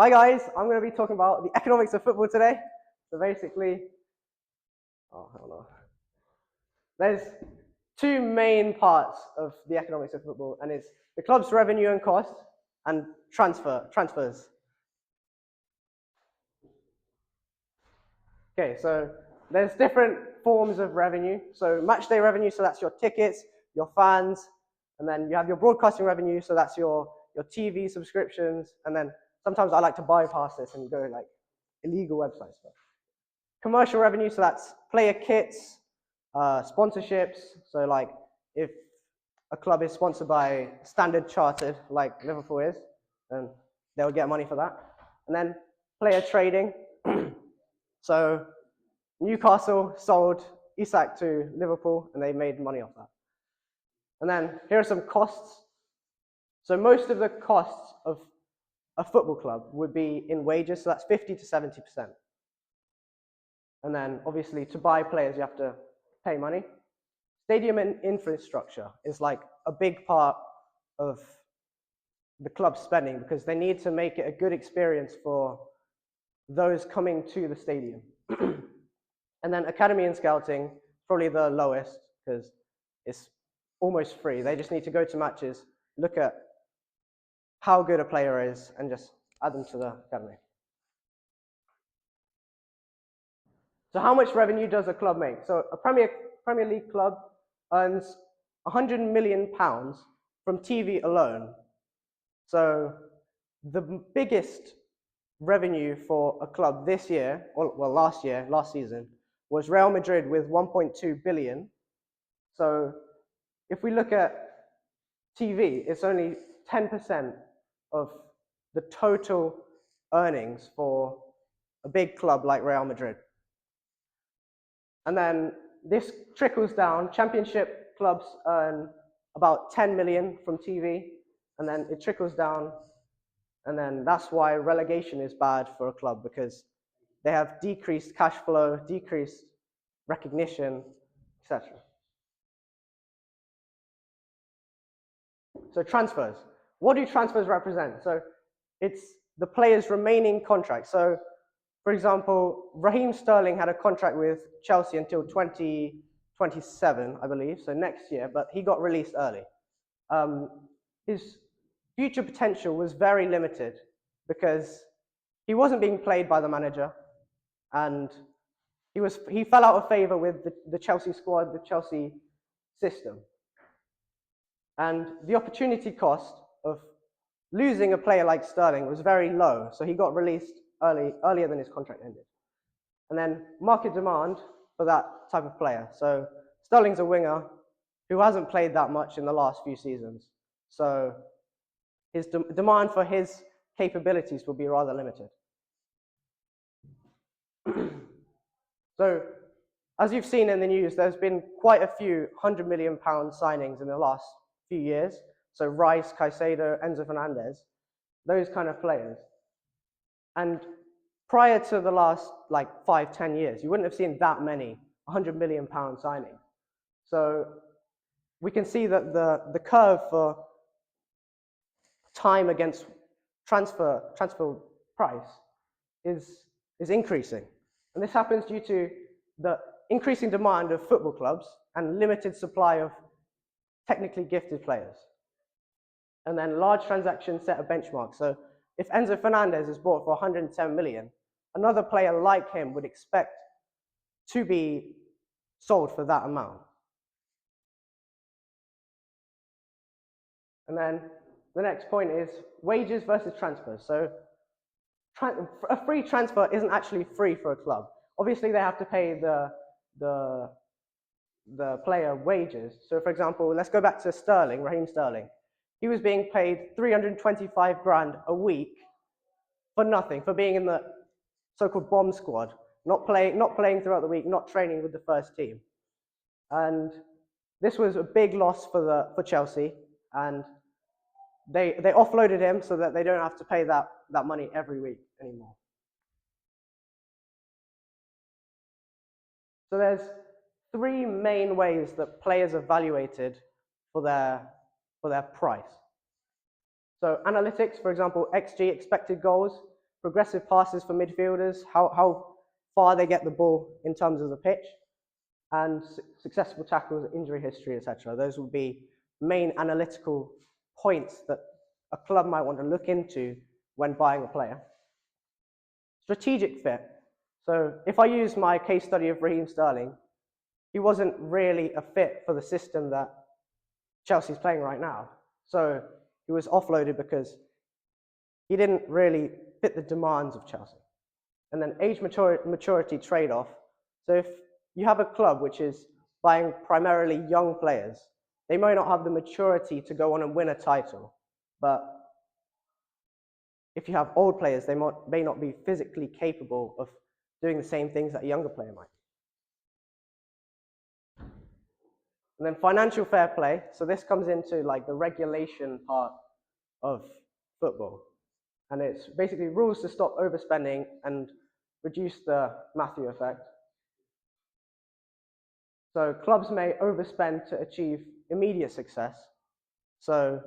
Hi guys, I'm going to be talking about the economics of football today. So basically, there's two main parts of the economics of football, and it's the club's revenue and cost, and transfers. Okay, so there's different forms of revenue. So match day revenue, so that's your tickets, your fans, and then you have your broadcasting revenue, so that's your TV subscriptions, and then sometimes I like to bypass this and go like illegal websites. Commercial revenue, so that's player kits, sponsorships. So like if a club is sponsored by Standard Chartered, like Liverpool is, then they'll get money for that. And then player trading. So Newcastle sold Isak to Liverpool, and they made money off that. And then here are some costs. So most of the costs of a football club would be in wages, so that's 50 to 70%. And then obviously to buy players, you have to pay money. Stadium and infrastructure is like a big part of the club's spending because they need to make it a good experience for those coming to the stadium. And then academy and scouting, probably the lowest because it's almost free. They just need to go to matches, look at how good a player is, and just add them to the academy. So how much revenue does a club make? So a Premier League club earns £100 million from TV alone. So the biggest revenue for a club this year, well last season, was Real Madrid with 1.2 billion. So if we look at TV, it's only 10% of the total earnings for a big club like Real Madrid. And then this trickles down. Championship clubs earn about 10 million from TV, and then it trickles down. And then that's why relegation is bad for a club, because they have decreased cash flow, decreased recognition, etc. So transfers. What do transfers represent? So it's the player's remaining contract. So for example, Raheem Sterling had a contract with Chelsea until 2027, I believe, so next year, but he got released early. His future potential was very limited because he wasn't being played by the manager, and he fell out of favor with the Chelsea squad, the Chelsea system. And the opportunity cost of losing a player like Sterling was very low, so he got released earlier than his contract ended. And then market demand for that type of player. So Sterling's a winger who hasn't played that much in the last few seasons. So his demand for his capabilities will be rather limited. So as you've seen in the news, there's been quite a few £100 million signings in the last few years. So Rice, Caicedo, Enzo Fernandez, those kind of players. And prior to the last like 5-10 years, you wouldn't have seen that many £100 million signings. So we can see that the curve for time against transfer price is increasing. And this happens due to the increasing demand of football clubs and limited supply of technically gifted players. And then large transactions set a benchmark. So if Enzo Fernandez is bought for 110 million, another player like him would expect to be sold for that amount. And then the next point is wages versus transfers. So a free transfer isn't actually free for a club. Obviously, they have to pay the player wages. So for example, let's go back to Sterling, Raheem Sterling. He was being paid 325 grand a week for nothing, for being in the so-called bomb squad, not playing throughout the week, not training with the first team. And this was a big loss for Chelsea, and they offloaded him so that they don't have to pay that money every week anymore. So there's three main ways that players are evaluated for their price. So analytics, for example, XG, expected goals. progressive passes for midfielders, how far they get the ball in terms of the pitch, and successful tackles, injury history, etc. Those would be main analytical points that a club might want to look into when buying a player. Strategic fit. So if I use my case study of Raheem Sterling, he wasn't really a fit for the system that Chelsea's playing right now. So he was offloaded because he didn't really fit the demands of Chelsea. And then age maturity trade-off. So if you have a club which is buying primarily young players, they may not have the maturity to go on and win a title. But if you have old players, they may not be physically capable of doing the same things that a younger player might. And then financial fair play. So this comes into like the regulation part of football. And it's basically rules to stop overspending and reduce the Matthew effect. So clubs may overspend to achieve immediate success. So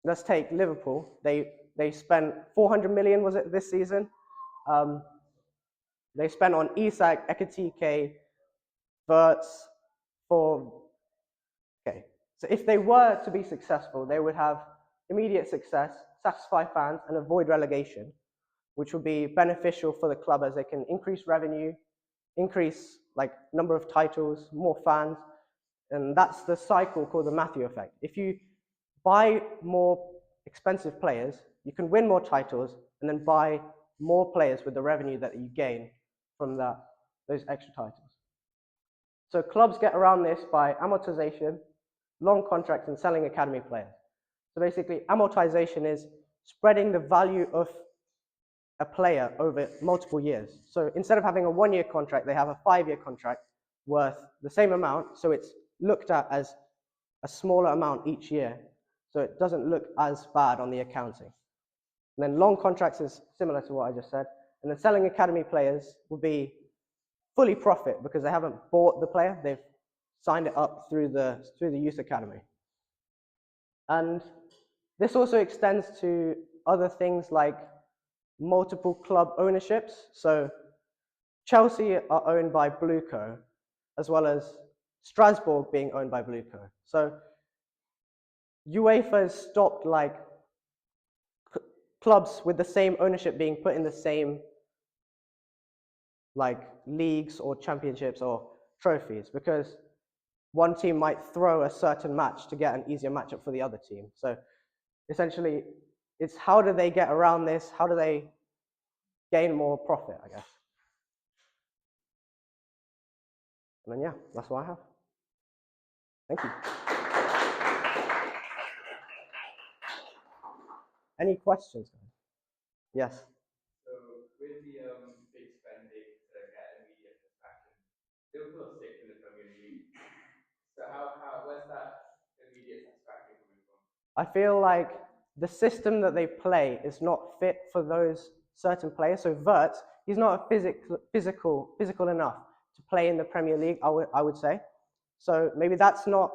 let's take Liverpool. They spent 400 million, was it, this season? They spent on Isak, Ekitike, Wirtz for... Okay, so if they were to be successful, they would have immediate success, satisfy fans, and avoid relegation, which would be beneficial for the club as they can increase revenue, increase like number of titles, more fans, and that's the cycle called the Matthew effect. If you buy more expensive players, you can win more titles and then buy more players with the revenue that you gain from those extra titles. So clubs get around this by amortization, long contracts, and selling academy players. So basically, amortization is spreading the value of a player over multiple years. So instead of having a 1-year contract, they have a 5-year contract worth the same amount. So it's looked at as a smaller amount each year. So it doesn't look as bad on the accounting. And then long contracts is similar to what I just said. And then selling academy players will be fully profit because they haven't bought the player. They've signed it up through the youth academy. And this also extends to other things like multiple club ownerships. So Chelsea are owned by Blueco, as well as Strasbourg being owned by Blueco. So UEFA has stopped like clubs with the same ownership being put in the same like leagues or championships or trophies, because one team might throw a certain match to get an easier matchup for the other team. So essentially, it's how do they get around this? How do they gain more profit, I guess? And then, yeah, that's what I have. Thank you. Any questions? Yes. So with the big spending to get immediate satisfaction, Liverpool are sixth in the Premier League. So where's that immediate satisfaction coming from? I feel like the system that they play is not fit for those certain players. So Wirtz, he's not physical enough to play in the Premier League, I would say. So maybe that's not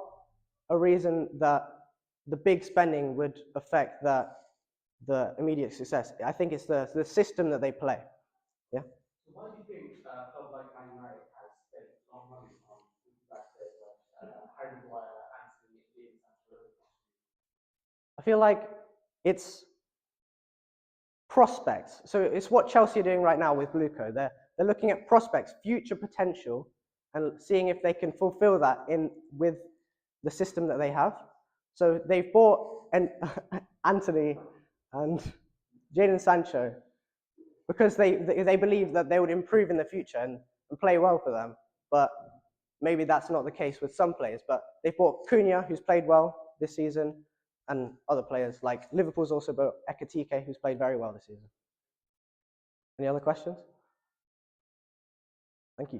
a reason that the big spending would affect the immediate success. I think it's the system that they play. Yeah. So why do you think a club like Man United has spent a lot of money on like Harry Maguire, Anthony, James, and I feel like it's prospects. So it's what Chelsea are doing right now with Blueco. They're looking at prospects, future potential, and seeing if they can fulfill that with the system that they have. So they've bought Anthony and Jadon Sancho because they believe that they would improve in the future and play well for them. But maybe that's not the case with some players. But they bought Cunha, who's played well this season, and other players like Liverpool's also bought Ekitike, who's played very well this season. Any other questions? Thank you.